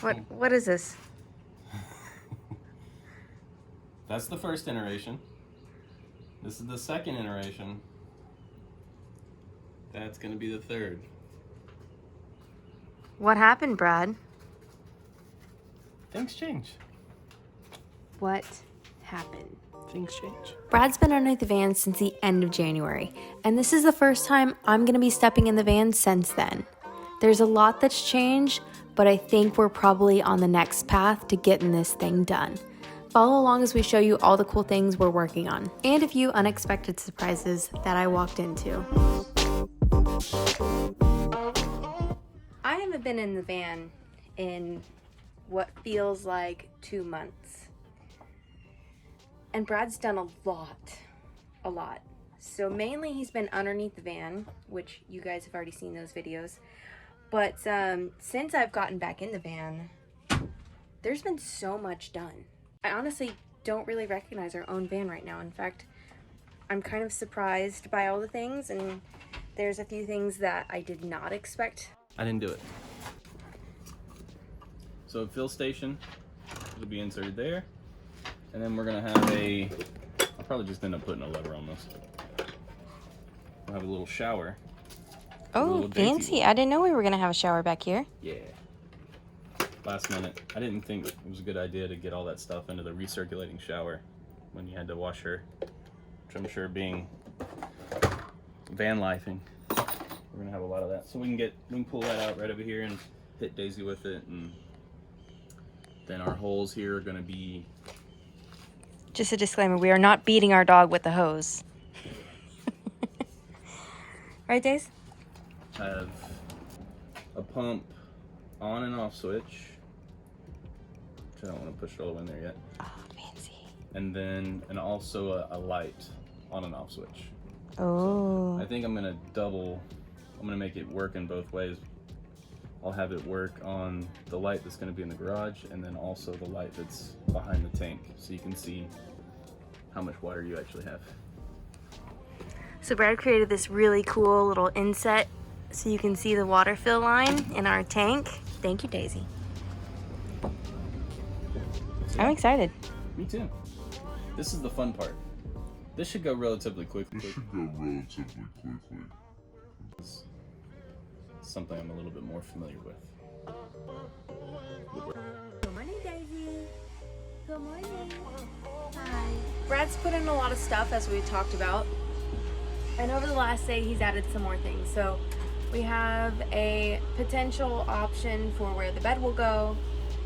What is this? That's the first iteration. This is the second iteration. That's gonna be the third. What happened, Brad? Things change. What happened? Things change. Brad's been underneath the van since the end of January, and this is the first time I'm gonna be stepping in the van since then. There's a lot that's changed, but I think we're probably on the next path to getting this thing done. Follow along as we show you all the cool things we're working on, and a few unexpected surprises that I walked into. I haven't been in the van in what feels like 2 months. And Brad's done a lot. So mainly he's been underneath the van, which you guys have already seen those videos. But since I've gotten back in the van, there's been so much done. I honestly don't really recognize our own van right now. In fact, I'm kind of surprised by all the things, and there's a few things that I did not expect. I didn't do it. So fill station will be inserted there. And then we're gonna have I'll probably just end up putting a lever on this. We'll have a little shower. Oh, fancy. I didn't know we were gonna have a shower back here. Yeah. Last minute. I didn't think it was a good idea to get all that stuff into the recirculating shower when you had to wash her, which I'm sure being van lifing, we're gonna have a lot of that. So we can pull that out right over here and hit Daisy with it, and then our holes here are gonna be. Just a disclaimer, we are not beating our dog with the hose. Right, Daisy? Have a pump on and off switch. I don't want to push it all the way in there yet. Oh, fancy. And also a light on and off switch. Oh. So I think I'm gonna make it work in both ways. I'll have it work on the light that's gonna be in the garage, and then also the light that's behind the tank, so you can see how much water you actually have. So Brad created this really cool little inset so you can see the water fill line in our tank. Thank you, Daisy. I'm excited. Me too. This is the fun part. This should go relatively quickly. It's something I'm a little bit more familiar with. Good morning, Daisy. Good morning. Hi. Brad's put in a lot of stuff, as we talked about. And over the last day, he's added some more things. So we have a potential option for where the bed will go.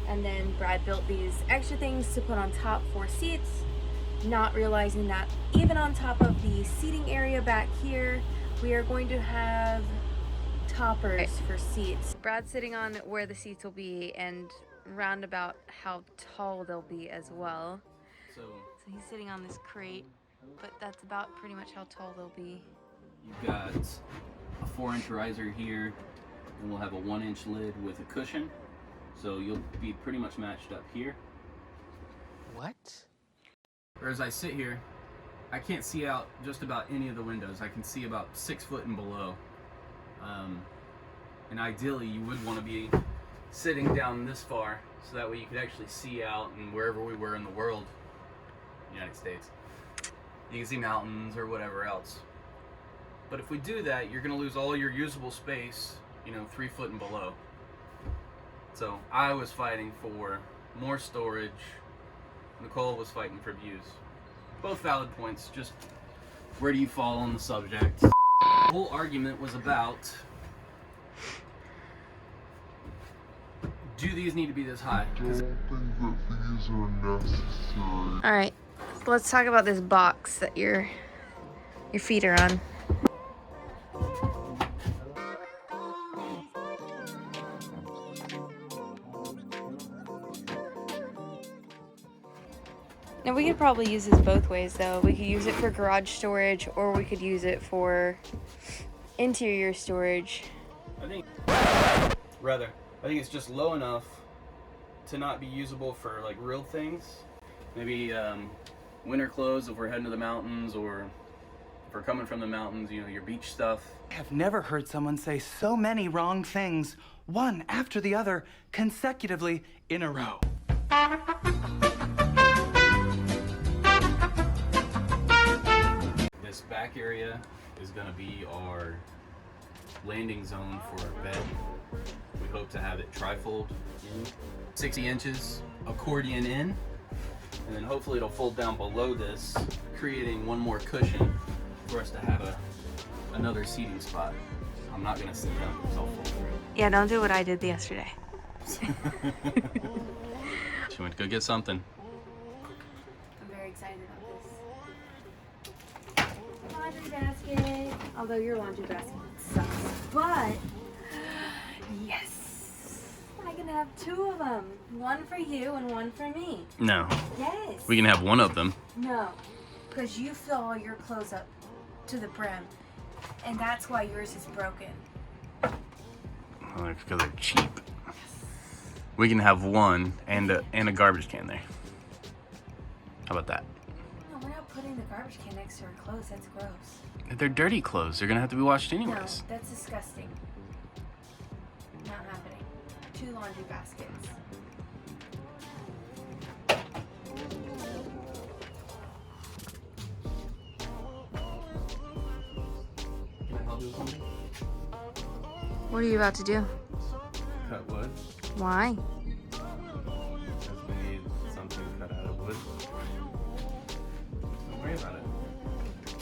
And then Brad built these extra things to put on top for seats, not realizing that even on top of the seating area back here, we are going to have toppers for seats. Brad's sitting on where the seats will be and round about how tall they'll be as well. So he's sitting on this crate, but that's about pretty much how tall they'll be. You've got a 4-inch riser here, and we'll have a 1-inch lid with a cushion. So you'll be pretty much matched up here. What? Whereas I sit here, I can't see out just about any of the windows. I can see about 6 foot and below. And ideally you would want to be sitting down this far, so that way you could actually see out, and wherever we were in the world, United States, you can see mountains or whatever else. But if we do that, you're going to lose all your usable space, 3 foot and below. So I was fighting for more storage. Nicole was fighting for views. Both valid points, just where do you fall on the subject? The whole argument was about, do these need to be this high? I don't think that these are necessary. All right, so let's talk about this box that your feet are on. Now we could probably use this both ways though. We could use it for garage storage, or we could use it for interior storage. I think it's just low enough to not be usable for like real things. Maybe winter clothes if we're heading to the mountains, or if we're coming from the mountains, your beach stuff. I have never heard someone say so many wrong things one after the other, consecutively in a row. This back area is going to be our landing zone for our bed. We hope to have it trifold in 60 inches, accordion in, and then hopefully it'll fold down below this, creating one more cushion for us to have another seating spot. I'm not going to sit down because I'll fold through. Yeah, don't do what I did yesterday. She went to go get something. I'm very excited about this. Laundry basket. Although your laundry basket sucks. But, yes. I can have two of them. One for you and one for me. No. Yes. We can have one of them. No. Because you fill all your clothes up to the brim. And that's why yours is broken. Well, because they're cheap. We can have one and a garbage can there. How about that? No, we're not putting the garbage can next to our clothes. That's gross. They're dirty clothes. They're gonna have to be washed anyways. No, that's disgusting. Not happening. 2 laundry baskets. Can I help you with something? What are you about to do? Cut wood. Why? Because we need something cut out of wood. Don't worry about it.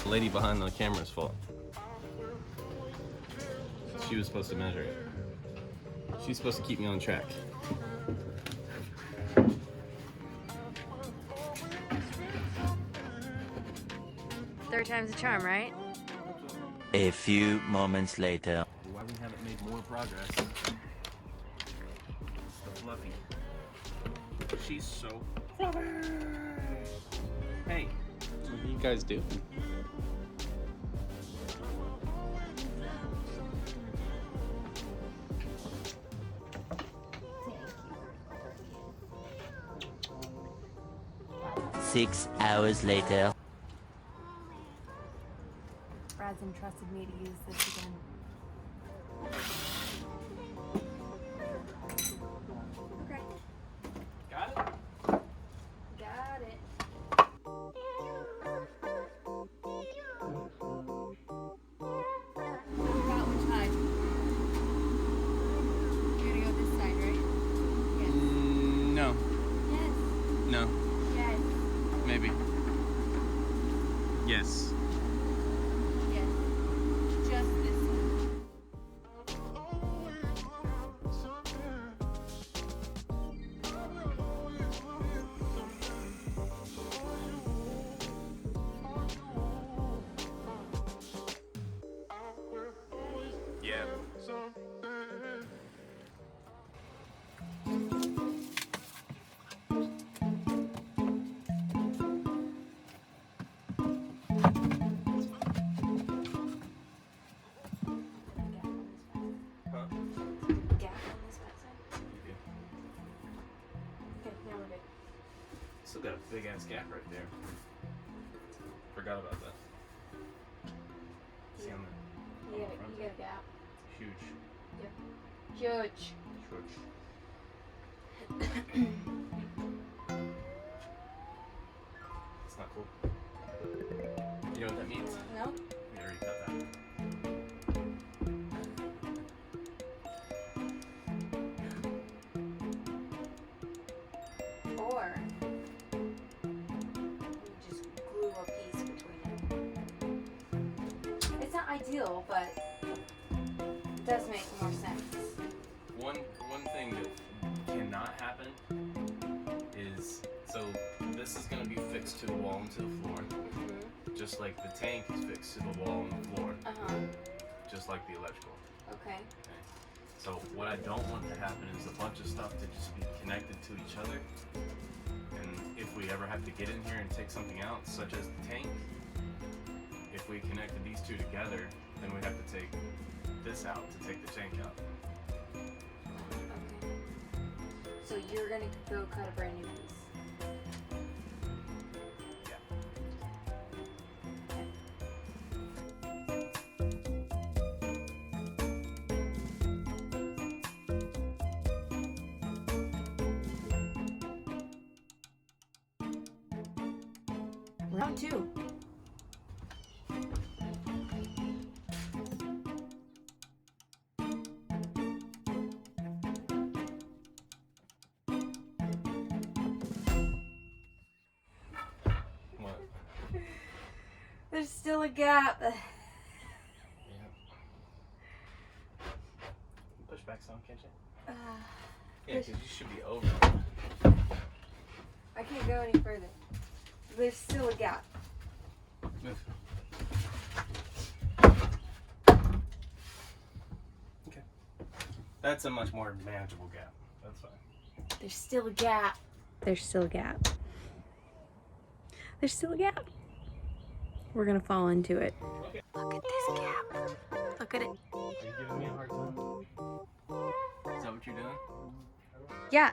The lady behind the camera's fault. She was supposed to measure it. She's supposed to keep me on track. Third time's a charm, right? A few moments later. Why we haven't made more progress? It's the fluffy. She's so fluffy. Hey, what are you guys doing? Six hours later. Brad's entrusted me to use this again. Okay. Got it? Got it. About which side? You're gonna go this side, right? Yes. No. Yes. No. Yes. Maybe. Yes. Yes. Just this one. Yeah. Huh? Gap on this backside. Okay, now we're good. Still got a big ass gap right there. Forgot about that. See on the You got a gap. huge. Huge. It's not cool. You know what that means? No? We already cut that. Or you just glue a piece between it. It's not ideal, but it does make more sense. One thing that cannot happen is, so this is going to be fixed to the wall and to the floor, just like the tank is fixed to the wall and the floor, just like the electrical. Okay. So what I don't want to happen is a bunch of stuff to just be connected to each other, and if we ever have to get in here and take something out, such as the tank, if we connected these two together, then we have to take this out to take the tank out. Okay. So you're gonna go cut a brand new piece. Yeah. Round 2. What? There's still a gap. Yeah. Push back some, can't you? Yeah, because you should be over. I can't go any further. There's still a gap. Move. Okay. That's a much more manageable gap. That's fine. There's still a gap. There's still a gap. There's still a gap. We're gonna fall into it. Okay. Look at this gap. Look at it. Are you giving me a hard time? Is that what you're doing? Yeah.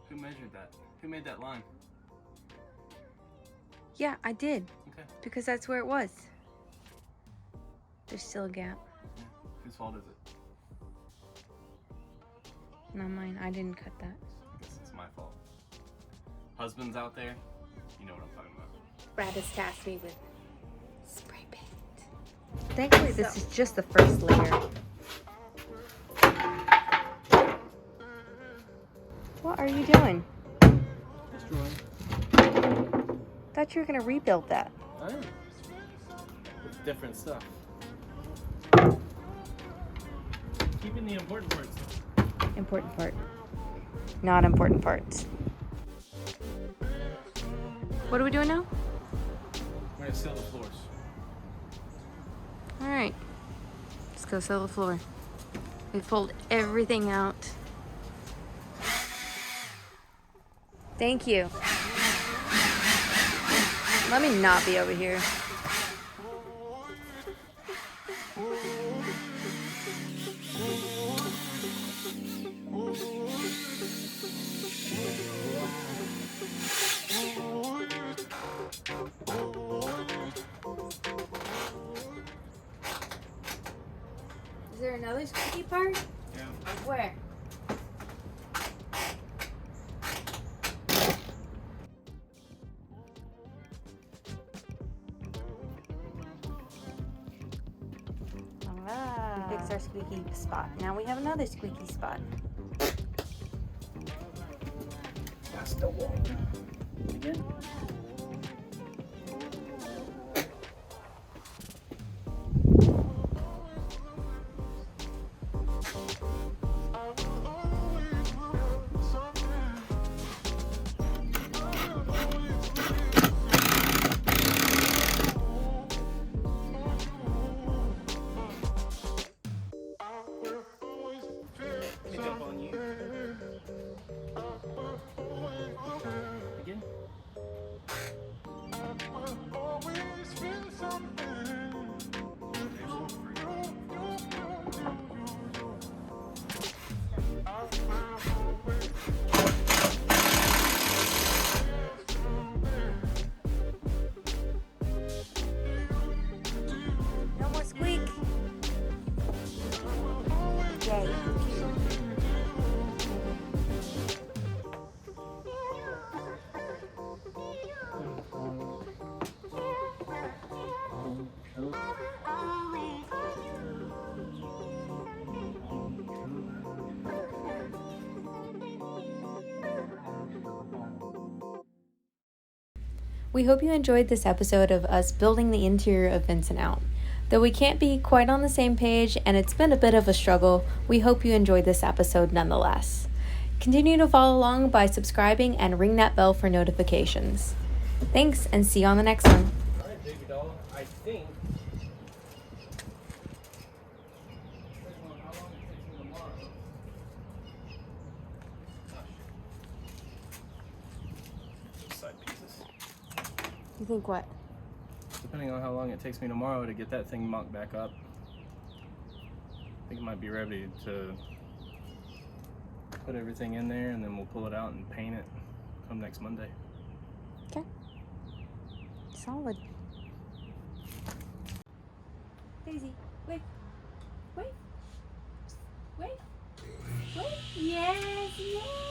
Who measured that? Who made that line? Yeah, I did. Okay. Because that's where it was. There's still a gap. Yeah. Whose fault is it? Not mine. I didn't cut that. I guess it's my fault. Husbands out there, you know what I'm talking about. Brad has tasked me with spray paint. Thankfully, this is just the first layer. What are you doing? Just drawing. Thought you were gonna rebuild that. I am. With different stuff. Keeping the important parts. Important part. Not important parts. What are we doing now? We're gonna seal the floors. All right. Let's go seal the floor. We pulled everything out. Thank you. Let me not be over here. Is there another squeaky part? Yeah. Where? We fixed our squeaky spot. Now we have another squeaky spot. That's the wall. Again. Jump on you. Again. No more squeak. Yay. We hope you enjoyed this episode of us building the interior of Vincent out. Though we can't be quite on the same page and it's been a bit of a struggle, we hope you enjoyed this episode nonetheless. Continue to follow along by subscribing and ring that bell for notifications. Thanks, and see you on the next one. Alright, baby doll. I think. Side pieces. You think what? Depending on how long it takes me tomorrow to get that thing mocked back up, I think it might be ready to put everything in there, and then we'll pull it out and paint it come next Monday. Okay. Solid. Daisy, wait. Wait. Wait. Wait. Yes, yes.